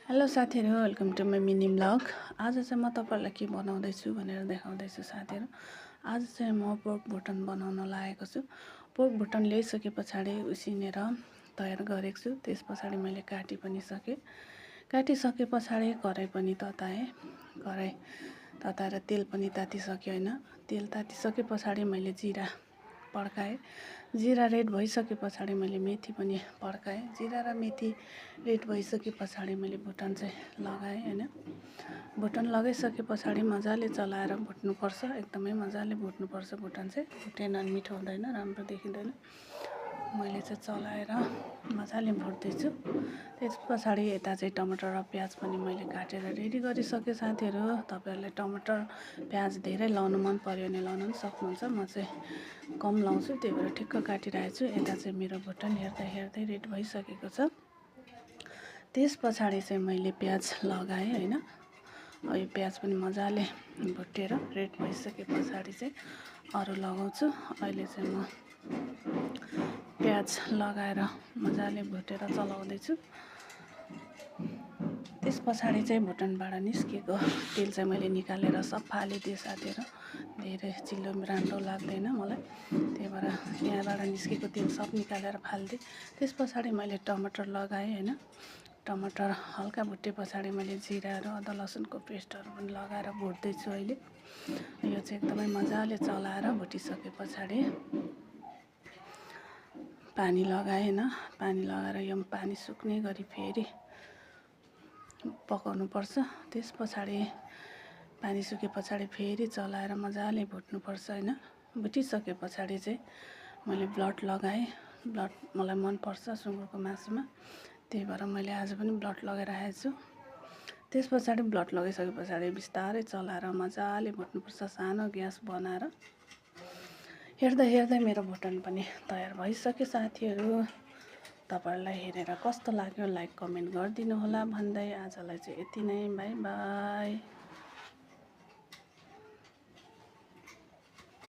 Hello साथीहरु, welcome to my mini blog. आज चाहिँ म तपाईहरुलाई के बनाउँदैछु भनेर देखाउँदैछु साथीहरु। आज चाहिँ म पोर्क भुटन बनाउन लागेको छु। पोर्क भुटन ल्याइसके पछाडी उसिनेर तयार गरेको छु। त्यसपछि मैले काटिसके पछाडी कराई पनि तताएँ। कराई तताएर तेल पनि तातिसक्यो हैन। तेल तातिसके पछाडी मैले जीरा पड्काएँ। जीरा रेड भइसके पछाडी मैले मेथी पनि पड्काएँ। जीरा र मेथी रेड भइसके पछाडी मैले भुटन चाहिँ लगाएँ हैन। भुटन लगाइसके पछाडी मजाले चलाएर भुट्नुपर्छ। एकदमै मजाले भुट्नुपर्छ। भुटन चाहिँ भुटेन भने मिठो हुँदैन, राम्रो देखिँदैन। मैले चाहिँ चलाएर मजाले भुट्दैछु। त्यस पछाडी यता चाहिँ टमाटर र प्याज पनि मैले काटेर रेडी गरिसके साथीहरु। तपाईहरुले टमाटर प्याज धेरै लाउनु मन पर्यो भने लाउन पनि सक्नुहुन्छ। म चाहिँ कम लाउँछु, त्यही भएर ठिक्क काटिरहेको छु। यता चाहिँ मेरो भुटन हेर्दै रेडी भइसकेको छ। त्यस पछाडी चाहिँ मैले प्याज लगाएँ हैन। यो प्याज पनि मजाले भुटेर रेड भइसके पछाडी चाहिँ अरु लगाउँछु। अहिले चाहिँ म प्याज लगाएर मजाले भुटेर चलाउँदै छु। त्यस पछाडी चाहिँ भुटनबाट निस्केको तेल चाहिँ मैले निकालेर सब फालिदिएँ साथीहरु। धेरै चिल्लो राम्रो लाग्दैन मलाई, त्यही भएर यहाँबाट निस्केको तेल सब निकालेर फालिदिएँ। त्यस पछाडी मैले टमाटर लगाएँ हैन। टमाटर हल्का भुटे पछाडी मैले जिराहरू अदुवा लसुनको पेस्टहरू पनि लगाएर भुट्दै छु अहिले। यो चाहिँ एकदमै मजाले चलाएर भुटिसके पछाडी पानी लगाएँ हैन। पानी लगाएर यो पानी सुक्ने गरी फेरि पकाउनु पर्छ। त्यस पछाडी पानी सुके पछाडी फेरि चलाएर मजाले भुट्नु पर्छ हैन। भुटिसके पछाडी चाहिँ मैले ब्लड लगाएँ। ब्लड मलाई मन पर्छ सुँगुरको मासुमा, त्यही भएर मैले आज पनि ब्लड लगाइरहेको छु। त्यस पछाडी ब्लड लगाइसके पछाडी बिस्तारै चलाएर मजाले भुट्नुपर्छ सानो ग्यास बनाएर। हेर्दै मेरो भुटन पनि तयार भइसक्यो साथीहरु। तपाईहरुलाई हेरेर कस्तो लाग्यो लाइक कमेन्ट गरिदिनु होला भन्दै आजलाई चाहिँ यति नै। Bye bye.